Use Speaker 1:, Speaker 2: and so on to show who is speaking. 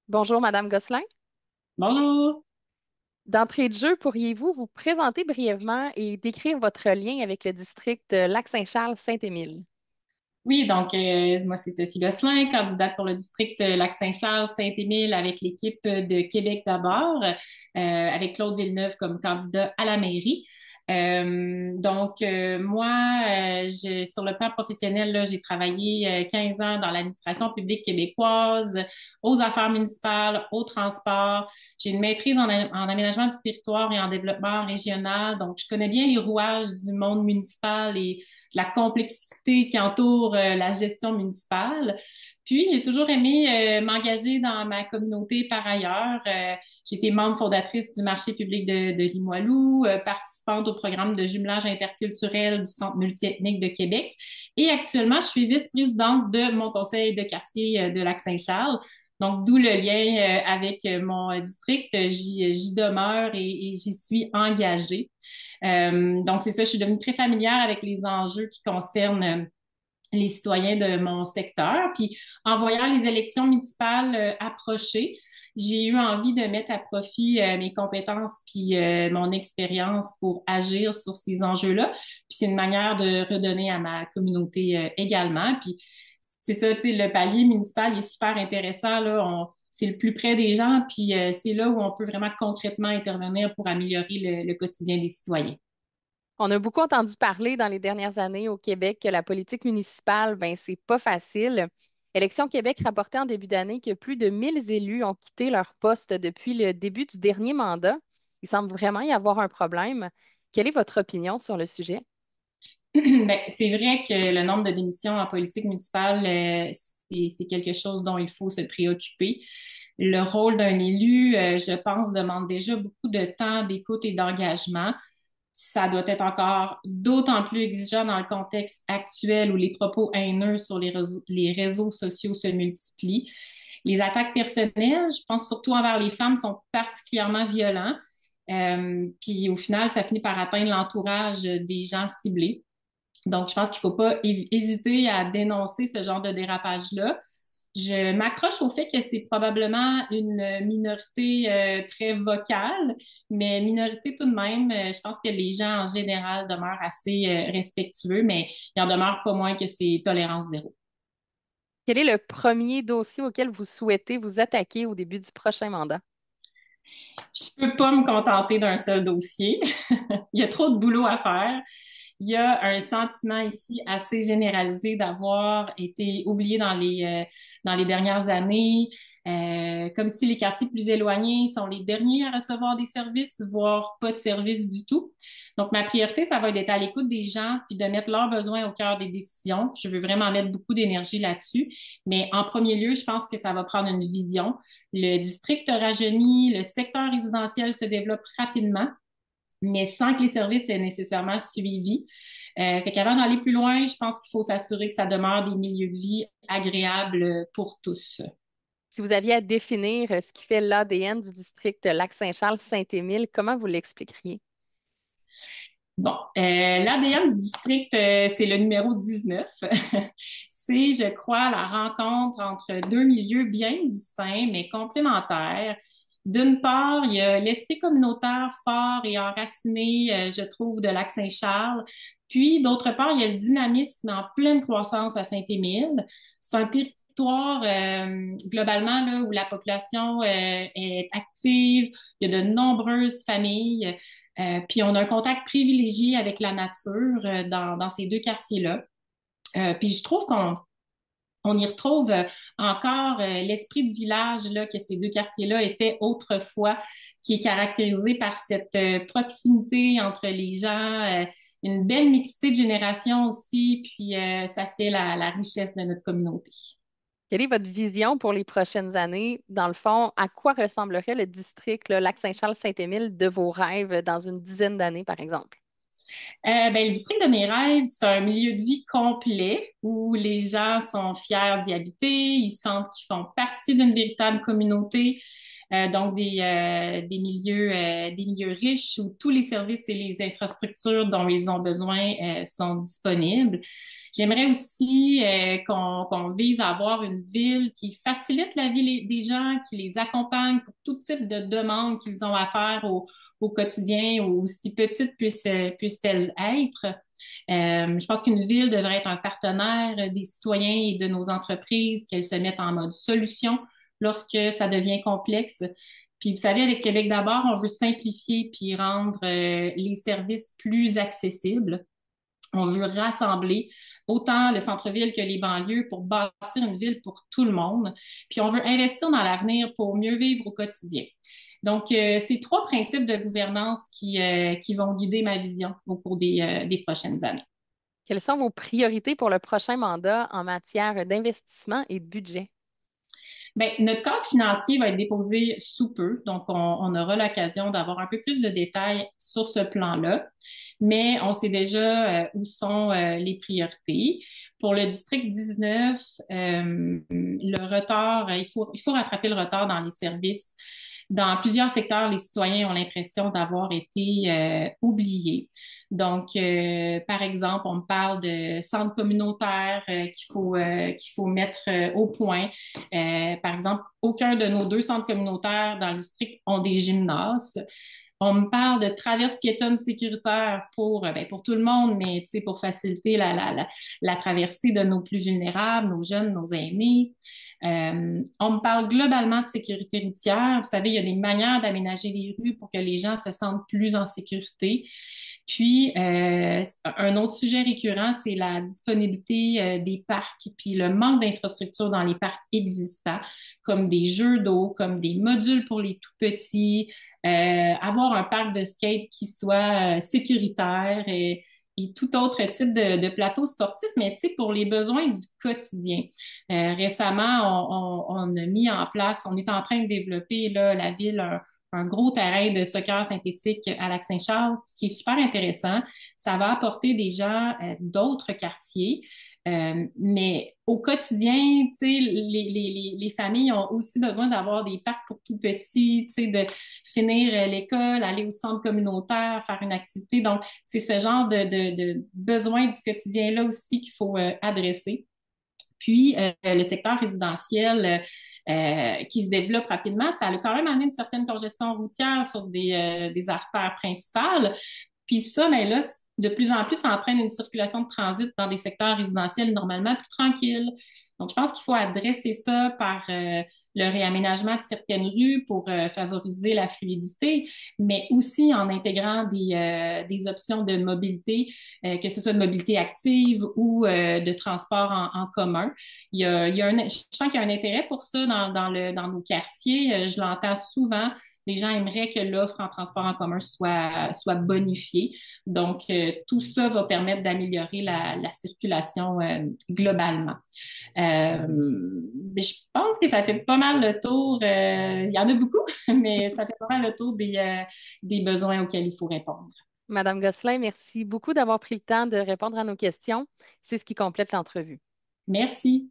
Speaker 1: Bonjour, Madame Gosselin.
Speaker 2: Bonjour.
Speaker 1: D'entrée de jeu, pourriez-vous vous présenter brièvement et décrire votre lien avec le district Lac-Saint-Charles-Saint-Émile?
Speaker 2: Oui, donc moi c'est Sophie Gosselin, candidate pour le district Lac-Saint-Charles-Saint-Émile avec l'équipe de Québec d'abord, avec Claude Villeneuve comme candidat à la mairie. Moi, sur le plan professionnel, là, j'ai travaillé 15 ans dans l'administration publique québécoise, aux affaires municipales, au transport. J'ai une maîtrise en aménagement du territoire et en développement régional, donc je connais bien les rouages du monde municipal et la complexité qui entoure la gestion municipale. Puis, j'ai toujours aimé m'engager dans ma communauté par ailleurs. J'ai été membre fondatrice du marché public de Limoilou, participante au programme de jumelage interculturel du Centre multiethnique de Québec. Et actuellement, je suis vice-présidente de mon conseil de quartier de Lac-Saint-Charles. Donc, d'où le lien avec mon district. J'y demeure et j'y suis engagée. Donc, c'est ça, je suis devenue très familière avec les enjeux qui concernent les citoyens de mon secteur. Puis, en voyant les élections municipales approcher, j'ai eu envie de mettre à profit mes compétences puis mon expérience pour agir sur ces enjeux-là. Puis, c'est une manière de redonner à ma communauté également. Puis, c'est ça, tu sais, le palier municipal il est super intéressant, là. C'est le plus près des gens, puis c'est là où on peut vraiment concrètement intervenir pour améliorer le quotidien des citoyens.
Speaker 1: On a beaucoup entendu parler dans les dernières années au Québec que la politique municipale, ben, c'est pas facile. Élections Québec rapportait en début d'année que plus de 1000 élus ont quitté leur poste depuis le début du dernier mandat. Il semble vraiment y avoir un problème. Quelle est votre opinion sur le sujet?
Speaker 2: Ben, c'est vrai que le nombre de démissions en politique municipale, c'est quelque chose dont il faut se préoccuper. Le rôle d'un élu, je pense, demande déjà beaucoup de temps, d'écoute et d'engagement. Ça doit être encore d'autant plus exigeant dans le contexte actuel où les propos haineux sur les réseaux sociaux se multiplient. Les attaques personnelles, je pense surtout envers les femmes, sont particulièrement violentes. Puis au final, ça finit par atteindre l'entourage des gens ciblés. Donc, je pense qu'il ne faut pas hésiter à dénoncer ce genre de dérapage-là. Je m'accroche au fait que c'est probablement une minorité très vocale, mais minorité tout de même. Je pense que les gens en général demeurent assez respectueux, mais il en demeure pas moins que c'est tolérance zéro.
Speaker 1: Quel est le premier dossier auquel vous souhaitez vous attaquer au début du prochain mandat?
Speaker 2: Je peux pas me contenter d'un seul dossier. Il y a trop de boulot à faire. Il y a un sentiment ici assez généralisé d'avoir été oublié dans les dernières années, comme si les quartiers plus éloignés sont les derniers à recevoir des services, voire pas de services du tout. Donc, ma priorité, ça va être d'être à l'écoute des gens puis de mettre leurs besoins au cœur des décisions. Je veux vraiment mettre beaucoup d'énergie là-dessus. Mais en premier lieu, je pense que ça va prendre une vision. Le district rajeunit, le secteur résidentiel se développe rapidement, mais sans que les services aient nécessairement suivi. Fait qu'avant d'aller plus loin, je pense qu'il faut s'assurer que ça demeure des milieux de vie agréables pour tous.
Speaker 1: Si vous aviez à définir ce qui fait l'ADN du district Lac-Saint-Charles-Saint-Émile, comment vous l'expliqueriez?
Speaker 2: Bon, l'ADN du district, c'est le numéro 19. C'est, je crois, la rencontre entre deux milieux bien distincts, mais complémentaires. D'une part, il y a l'esprit communautaire fort et enraciné, je trouve, de Lac-Saint-Charles. Puis, d'autre part, il y a le dynamisme en pleine croissance à Saint-Émile. C'est un territoire, globalement, là, où la population est active. Il y a de nombreuses familles. Puis on a un contact privilégié avec la nature dans ces deux quartiers-là. Puis je trouve qu'on y retrouve encore l'esprit de village là, que ces deux quartiers-là étaient autrefois, qui est caractérisé par cette proximité entre les gens, une belle mixité de générations aussi, puis ça fait la richesse de notre communauté.
Speaker 1: Quelle est votre vision pour les prochaines années? Dans le fond, à quoi ressemblerait le district Lac-Saint-Charles-Saint-Émile de vos rêves dans une dizaine d'années, par exemple?
Speaker 2: Ben, le district de mes rêves, c'est un milieu de vie complet où les gens sont fiers d'y habiter, ils sentent qu'ils font partie d'une véritable communauté. donc des milieux riches où tous les services et les infrastructures dont ils ont besoin sont disponibles. J'aimerais aussi qu'on vise à avoir une ville qui facilite la vie des gens, qui les accompagne pour tout type de demandes qu'ils ont à faire au quotidien, aussi petites puissent-elles être. Je pense qu'une ville devrait être un partenaire des citoyens et de nos entreprises, qu'elles se mettent en mode solution lorsque ça devient complexe. Puis vous savez, avec Québec d'abord, on veut simplifier puis rendre les services plus accessibles. On veut rassembler autant le centre-ville que les banlieues pour bâtir une ville pour tout le monde. Puis on veut investir dans l'avenir pour mieux vivre au quotidien. Donc, c'est trois principes de gouvernance qui vont guider ma vision au cours des prochaines années.
Speaker 1: Quelles sont vos priorités pour le prochain mandat en matière d'investissement et de budget?
Speaker 2: Bien, notre cadre financier va être déposé sous peu, donc on aura l'occasion d'avoir un peu plus de détails sur ce plan-là, mais on sait déjà où sont les priorités. Pour le district 19, le retard, il faut rattraper le retard dans les services. Dans plusieurs secteurs, les citoyens ont l'impression d'avoir été oubliés. Donc, par exemple, on me parle de centres communautaires qu'il faut mettre au point. Par exemple, aucun de nos deux centres communautaires dans le district ont des gymnases. On me parle de traverse piétonne sécuritaire pour tout le monde, mais pour faciliter la traversée de nos plus vulnérables, nos jeunes, nos aînés. On me parle globalement de sécurité routière. Vous savez, il y a des manières d'aménager les rues pour que les gens se sentent plus en sécurité. Puis, un autre sujet récurrent, c'est la disponibilité des parcs, puis le manque d'infrastructures dans les parcs existants, comme des jeux d'eau, comme des modules pour les tout petits, avoir un parc de skate qui soit sécuritaire et tout autre type de plateau sportif, mais tu sais, pour les besoins du quotidien. Récemment, on a mis en place, on est en train de développer là, la ville un gros terrain de soccer synthétique à Lac-Saint-Charles, ce qui est super intéressant. Ça va apporter des gens d'autres quartiers. Mais au quotidien, tu sais, les familles ont aussi besoin d'avoir des parcs pour tout petits, tu sais, de finir l'école, aller au centre communautaire, faire une activité. Donc, c'est ce genre de besoins du quotidien-là aussi qu'il faut adresser. Puis, le secteur résidentiel qui se développe rapidement, ça a quand même amené une certaine congestion routière sur des artères principales. Puis ça, mais là, de plus en plus, ça entraîne une circulation de transit dans des secteurs résidentiels normalement plus tranquilles. Donc, je pense qu'il faut adresser ça par le réaménagement de certaines rues pour favoriser la fluidité, mais aussi en intégrant des options de mobilité, que ce soit de mobilité active ou de transport en commun. Je sens qu'il y a un intérêt pour ça dans nos quartiers. Je l'entends souvent. Les gens aimeraient que l'offre en transport en commun soit bonifiée. Donc, tout ça va permettre d'améliorer la circulation globalement. Je pense que ça fait pas mal le tour. Il y en a beaucoup, mais ça fait pas mal le tour des besoins auxquels il faut répondre.
Speaker 1: Madame Gosselin, merci beaucoup d'avoir pris le temps de répondre à nos questions. C'est ce qui complète l'entrevue.
Speaker 2: Merci.